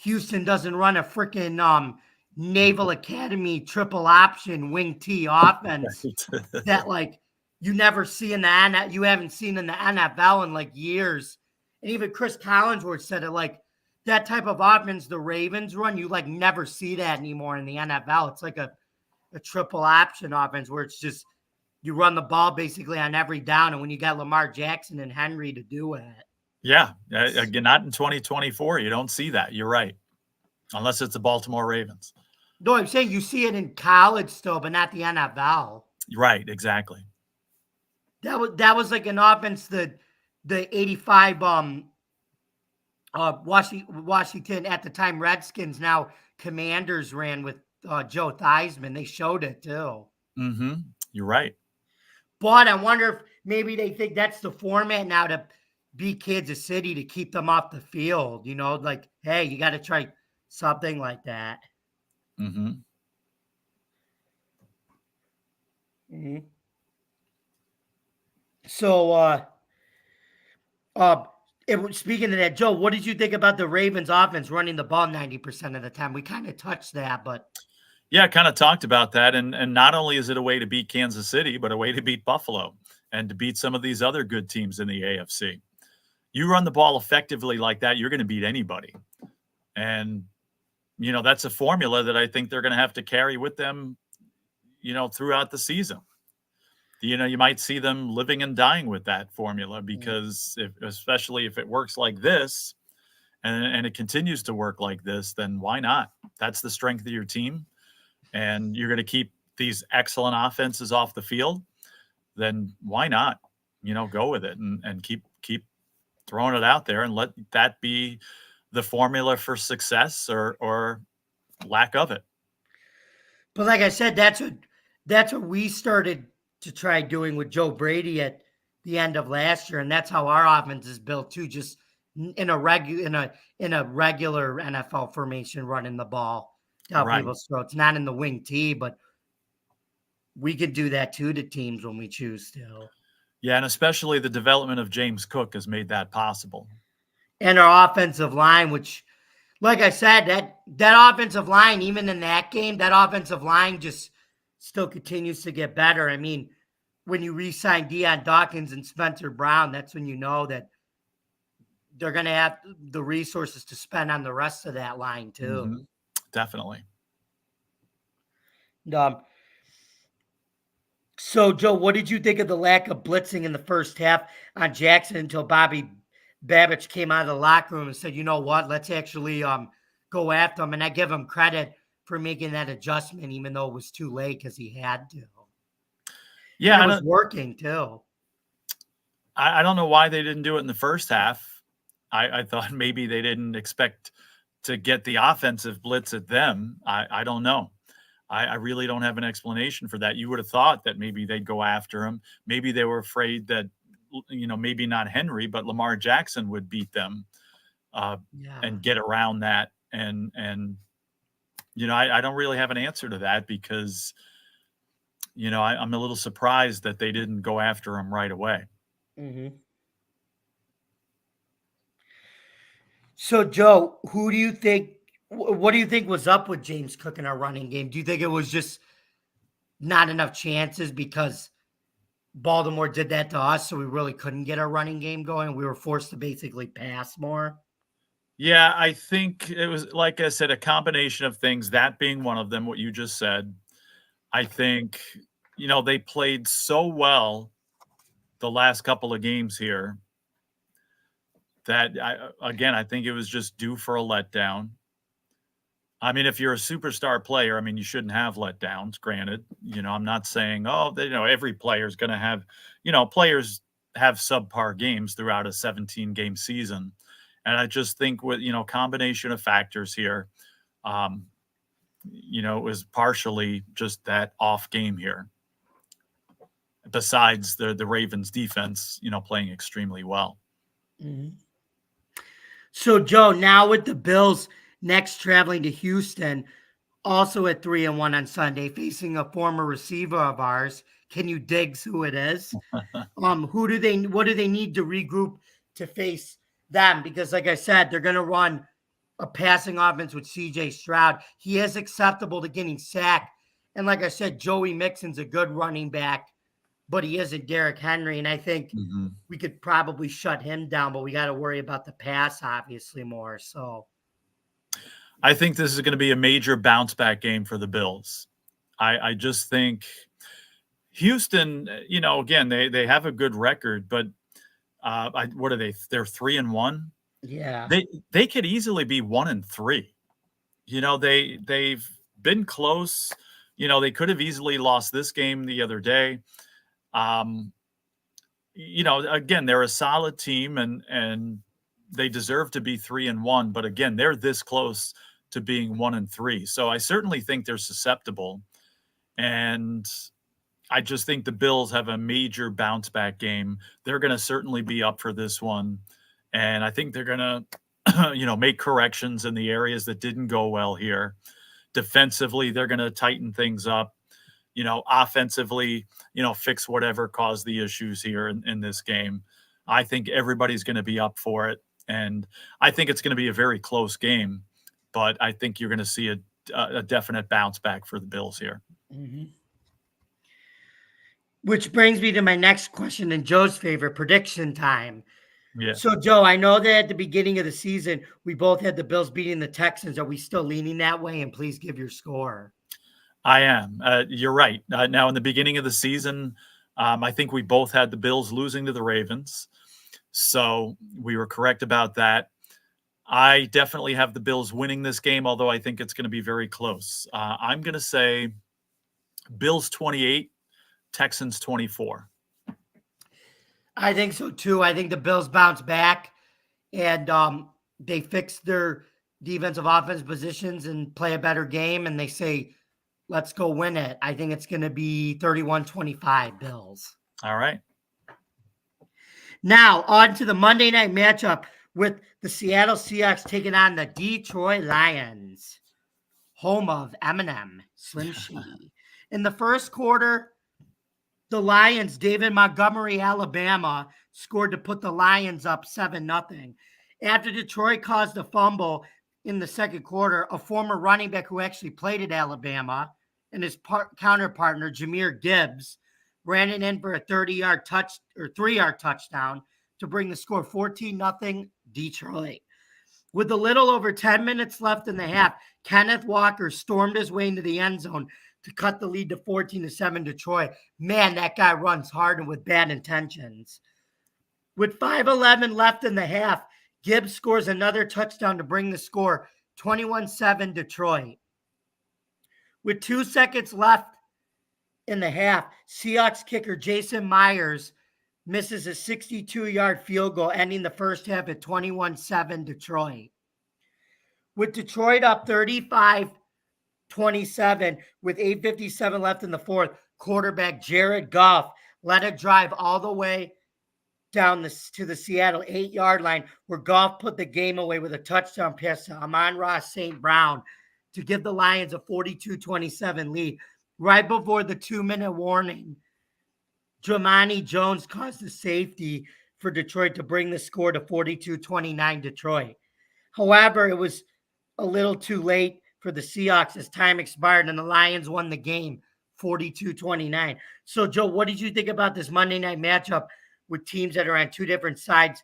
Houston doesn't run a freaking Naval Academy triple option wing T offense that you never see in the you haven't seen in the NFL in years. And even Chris Collinsworth said it that type of offense the Ravens run, you never see that anymore in the NFL. It's like a triple option offense where it's just you run the ball basically on every down, and when you got Lamar Jackson and Henry to do it. Yeah, again, not in 2024. You don't see that. You're right, unless it's the Baltimore Ravens. No, I'm saying you see it in college still, but not the NFL. Right, exactly. That was like an offense that the 85 Washington at the time Redskins, now Commanders, ran with Joe Theismann. They showed it too. Mm-hmm. You're right. But I wonder if maybe they think that's the format now to beat Kansas City, to keep them off the field. Hey, you got to try something like that. Mm-hmm. Mm-hmm. So, speaking of that, Joe, what did you think about the Ravens offense running the ball 90% of the time? We kind of touched that, but. Yeah, kind of talked about that. And not only is it a way to beat Kansas City, but a way to beat Buffalo and to beat some of these other good teams in the AFC. You run the ball effectively like that, you're going to beat anybody. And, that's a formula that I think they're going to have to carry with them, throughout the season. You might see them living and dying with that formula because especially if it works like this and it continues to work like this, then why not? That's the strength of your team. And you're going to keep these excellent offenses off the field, then why not, go with it and keep throwing it out there and let that be the formula for success or lack of it. But like I said, that's what we started to try doing with Joe Brady at the end of last year, and that's how our offense is built too. Just in a regular NFL formation, running the ball down people's throats, not in the wing T, but we could do that too to teams when we choose to. Yeah, and especially the development of James Cook has made that possible. And our offensive line, which, like I said, that offensive line, even in that game, that offensive line just still continues to get better. I mean, when you re-sign Deion Dawkins and Spencer Brown, that's when you know that they're going to have the resources to spend on the rest of that line too. Mm-hmm. Definitely. So, Joe, what did you think of the lack of blitzing in the first half on Jackson until Bobby Babich came out of the locker room and said, you know what, let's actually go after him. And I give him credit for making that adjustment, even though it was too late because he had to. Yeah, and it was working too. I don't know why they didn't do it in the first half. I thought maybe they didn't expect to get the offensive blitz at them. I don't know. I really don't have an explanation for that. You would have thought that maybe they'd go after him. Maybe they were afraid that, maybe not Henry, but Lamar Jackson would beat them and get around that. And I don't really have an answer to that because, I'm a little surprised that they didn't go after him right away. Mm-hmm. So, Joe, what do you think was up with James Cook in our running game? Do you think it was just not enough chances because Baltimore did that to us, so we really couldn't get our running game going? We were forced to basically pass more? Yeah, I think it was, like I said, a combination of things, that being one of them, what you just said. I think, they played so well the last couple of games here that, I think it was just due for a letdown. I mean, if you're a superstar player, you shouldn't have letdowns, granted. I'm not saying, every player is going to have, players have subpar games throughout a 17-game season. And I just think with, combination of factors here, it was partially just that off game here. Besides the Ravens defense, playing extremely well. Mm-hmm. So, Joe, now with the Bills next traveling to Houston, also at 3-1 on Sunday, facing a former receiver of ours. Can you dig who it is? What do they need to regroup to face them? Because, like I said, they're going to run a passing offense with CJ Stroud. He is acceptable to getting sacked. And like I said, Joey Mixon's a good running back, but he isn't Derrick Henry. And I think we could probably shut him down, but we got to worry about the pass, obviously, more. So I think this is going to be a major bounce back game for the Bills. I just think Houston, again, they have a good record, but what are they? They're 3-1. Yeah, they could easily be 1-3. They've been close. They could have easily lost this game the other day. Again, they're a solid team and they deserve to be 3-1, but again, they're this close to being 1-3. So I certainly think they're susceptible. And I just think the Bills have a major bounce back game. They're going to certainly be up for this one. And I think they're going to, make corrections in the areas that didn't go well here. Defensively, they're going to tighten things up. Offensively, fix whatever caused the issues here in this game. I think everybody's going to be up for it. And I think it's going to be a very close game, but I think you're going to see a definite bounce back for the Bills here. Mm-hmm. Which brings me to my next question and Joe's favorite, prediction time. Yeah. So, Joe, I know that at the beginning of the season, we both had the Bills beating the Texans. Are we still leaning that way? And please give your score. I am. You're right. Now, in the beginning of the season, I think we both had the Bills losing to the Ravens. So we were correct about that. I definitely have the Bills winning this game, although I think it's going to be very close. I'm going to say Bills 28, Texans 24. I think so, too. I think the Bills bounce back and they fix their defensive offense positions and play a better game, and they say, let's go win it. I think it's going to be 31-25 Bills. All right. Now, on to the Monday night matchup with the Seattle Seahawks taking on the Detroit Lions, home of Eminem, Slim Shady. In the first quarter, the Lions, David Montgomery, Alabama, scored to put the Lions up 7-0. After Detroit caused a fumble in the second quarter, a former running back who actually played at Alabama and his counterpartner, Jahmyr Gibbs, ran it in for a 3-yard touchdown to bring the score 14-0 Detroit. With a little over 10 minutes left in the half, Kenneth Walker stormed his way into the end zone to cut the lead to 14-7 Detroit. Man, that guy runs hard and with bad intentions. With 5:11 left in the half, Gibbs scores another touchdown to bring the score 21-7 Detroit. With 2 seconds left in the half, Seahawks kicker Jason Myers misses a 62-yard field goal, ending the first half at 21-7 Detroit. With Detroit up 35-27 with 8:57 left in the fourth, quarterback Jared Goff led a drive all the way down to the Seattle 8-yard line, where Goff put the game away with a touchdown pass to Amon-Ra St. Brown to give the Lions a 42-27 lead. Right before the 2-minute warning, Dramani Jones caused the safety for Detroit to bring the score to 42-29 Detroit. However, it was a little too late for the Seahawks as time expired and the Lions won the game 42-29. So, Joe, what did you think about this Monday night matchup with teams that are on two different sides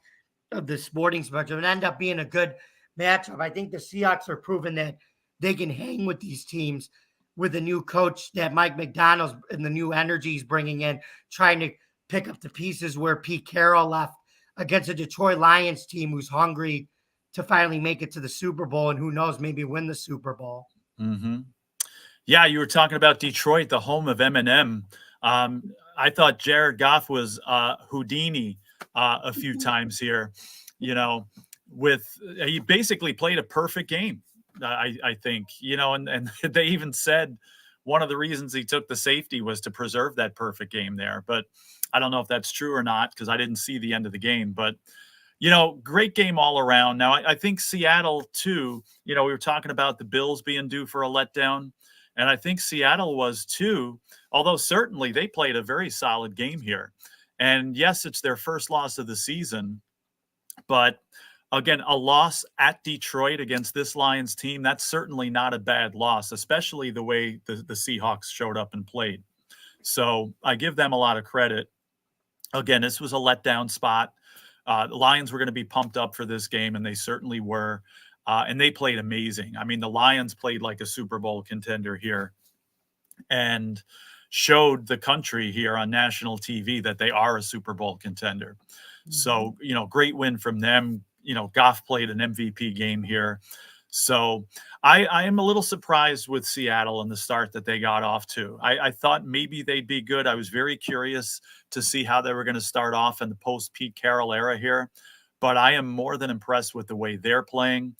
of the sporting spectrum? It ended up being a good matchup. I think the Seahawks are proving that they can hang with these teams with the new coach that Mike McDonald's and the new energy he's bringing in, trying to pick up the pieces where Pete Carroll left against a Detroit Lions team who's hungry to finally make it to the Super Bowl and who knows, maybe win the Super Bowl. Mm-hmm. Yeah, you were talking about Detroit, the home of Eminem. I thought Jared Goff was Houdini a few times here. He basically played a perfect game. I think, and they even said one of the reasons he took the safety was to preserve that perfect game there. But I don't know if that's true or not because I didn't see the end of the game. But, great game all around. Now, I think Seattle, too, we were talking about the Bills being due for a letdown. And I think Seattle was, too, although certainly they played a very solid game here. And, yes, it's their first loss of the season. But again, a loss at Detroit against this Lions team, that's certainly not a bad loss, especially the way the Seahawks showed up and played. So I give them a lot of credit. Again, this was a letdown spot. The Lions were going to be pumped up for this game, and they certainly were. And they played amazing. I mean, the Lions played like a Super Bowl contender here and showed the country here on national TV that they are a Super Bowl contender. Mm-hmm. So, great win from them. Goff played an MVP game here. So I am a little surprised with Seattle and the start that they got off to. I thought maybe they'd be good. I was very curious to see how they were going to start off in the post-Pete Carroll era here. But I am more than impressed with the way they're playing.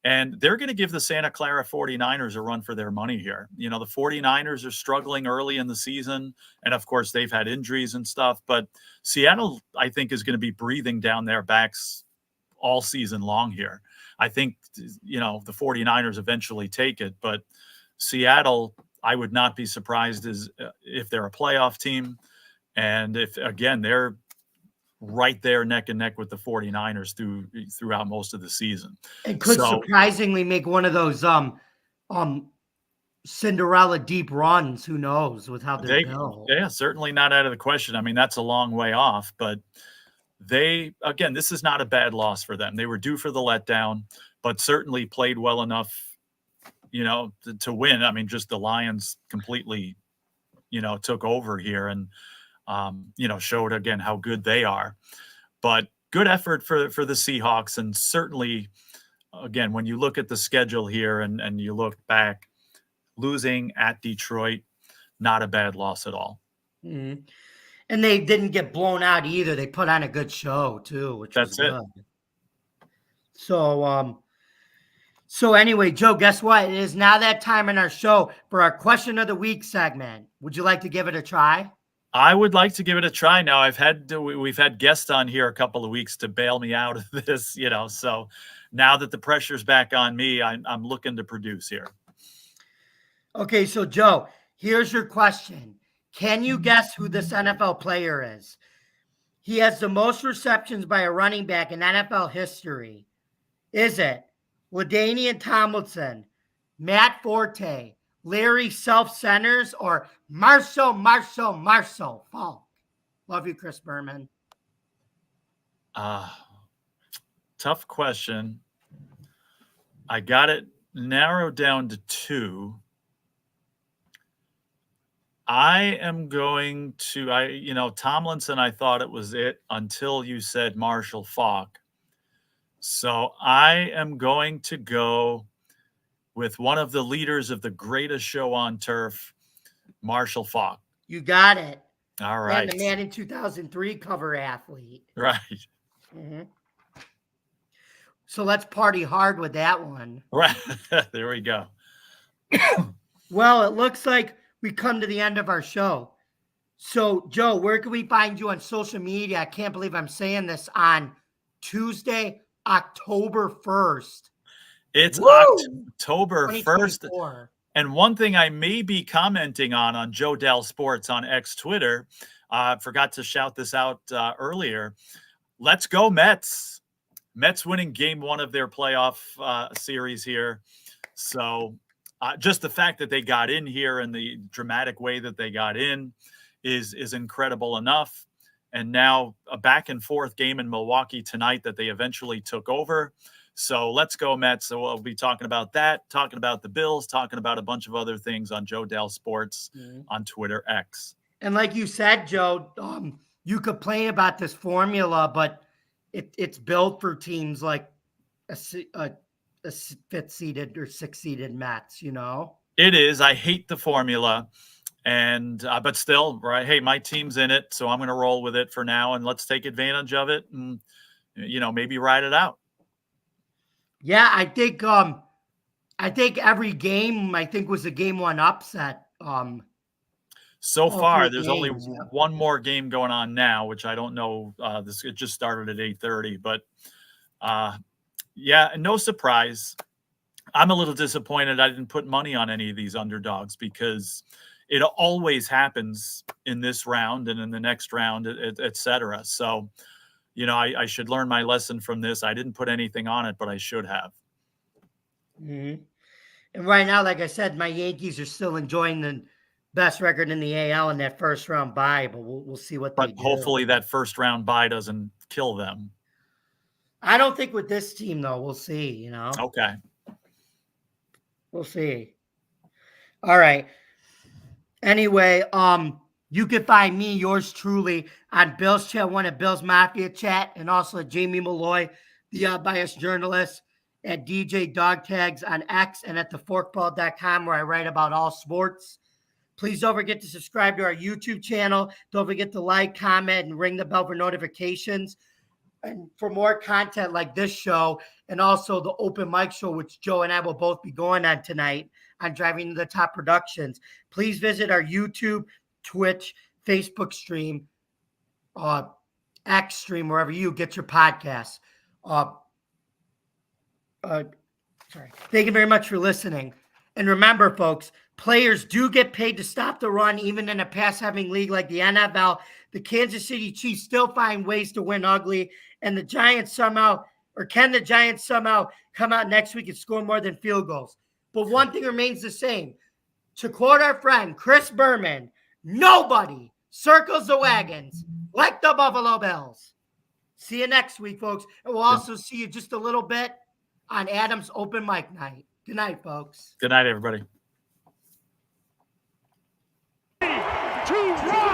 And they're going to give the Santa Clara 49ers a run for their money here. The 49ers are struggling early in the season. And, of course, they've had injuries and stuff. But Seattle, I think, is going to be breathing down their backs all season long here. I think, the 49ers eventually take it. But Seattle, I would not be surprised if they're a playoff team. And if, again, they're right there neck and neck with the 49ers throughout most of the season. And could surprisingly make one of those Cinderella deep runs. Who knows with how they're built. Yeah, certainly not out of the question. I mean, that's a long way off, but this is not a bad loss for them. They were due for the letdown, but certainly played well enough, to win. I mean, just the Lions completely, took over here and, showed again how good they are. But good effort for the Seahawks. And certainly, again, when you look at the schedule here and you look back, losing at Detroit, not a bad loss at all. Mm-hmm. And they didn't get blown out either. They put on a good show too, which was good. So anyway, Joe, guess what? It is now that time in our show for our question of the week segment. Would you like to give it a try? I would like to give it a try. Now we've had guests on here a couple of weeks to bail me out of this, so now that the pressure's back on me, I'm looking to produce here. Okay. So Joe, here's your question. Can you guess who this NFL player is? He has the most receptions by a running back in NFL history. Is it LaDainian Tomlinson, Matt Forte, Larry Self-Centers, or Marshall Falk? Love you, Chris Berman. Tough question. I got it narrowed down to two. I am going to, Tomlinson, I thought it was it until you said Marshall Falk. So I am going to go with one of the leaders of the greatest show on turf, Marshall Faulk. You got it. All right. And the Man in 2003 cover athlete. Right. Mm-hmm. So let's party hard with that one. Right. There we go. Well, it looks like we come to the end of our show. So, Joe, where can we find you on social media? I can't believe I'm saying this on Tuesday, October 1st. It's Woo! October 1st. And one thing I may be commenting on Joe Dell Sports on X Twitter, forgot to shout this out earlier. Let's go Mets. Mets winning game 1 of their playoff series here. So just the fact that they got in here and the dramatic way that they got in is incredible enough. And now a back and forth game in Milwaukee tonight that they eventually took over. So let's go Mets. So we'll be talking about that, talking about the Bills, talking about a bunch of other things on Joe Dell Sports on Twitter X. And like you said, Joe, you complain about this formula, but it's built for teams like a 5th seeded or 6th seeded Mets, you know? It is. I hate the formula. And but still, right? Hey, my team's in it, so I'm going to roll with it for now, and let's take advantage of it, and maybe ride it out. Yeah, I think every game was a game 1 upset. So far, there's only one more game going on now, which I don't know. It just started at 8:30, but yeah, no surprise. I'm a little disappointed I didn't put money on any of these underdogs because it always happens in this round and in the next round, et cetera. So, I should learn my lesson from this. I didn't put anything on it, but I should have. Mm-hmm. And right now, like I said, my Yankees are still enjoying the best record in the AL in that first round bye, but we'll see what they do. But hopefully that first round bye doesn't kill them. I don't think with this team, though. We'll see, Okay. We'll see. All right. Anyway, you can find me, yours truly, on Bill's Chat 1 at Bill's Mafia Chat, and also at Jamie Malloy, the Unbiased Journalist, at DJ Dog Tags on X, and at theforkball.com, where I write about all sports. Please don't forget to subscribe to our YouTube channel. Don't forget to like, comment, and ring the bell for notifications. And for more content like this show, and also the open mic show, which Joe and I will both be going on tonight on Driving to the Top Productions, please visit our YouTube, Twitch, Facebook stream, X stream, wherever you get your podcasts. Thank you very much for listening. And remember, folks, players do get paid to stop the run, even in a pass-having league like the NFL. The Kansas City Chiefs still find ways to win ugly, and can the Giants somehow come out next week and score more than field goals? But one thing remains the same. To quote our friend Chris Berman, nobody circles the wagons like the Buffalo Bills. See you next week, folks. And we'll also see you just a little bit on Adam's open mic night. Good night, folks. Good night, everybody. 3, 2, 1.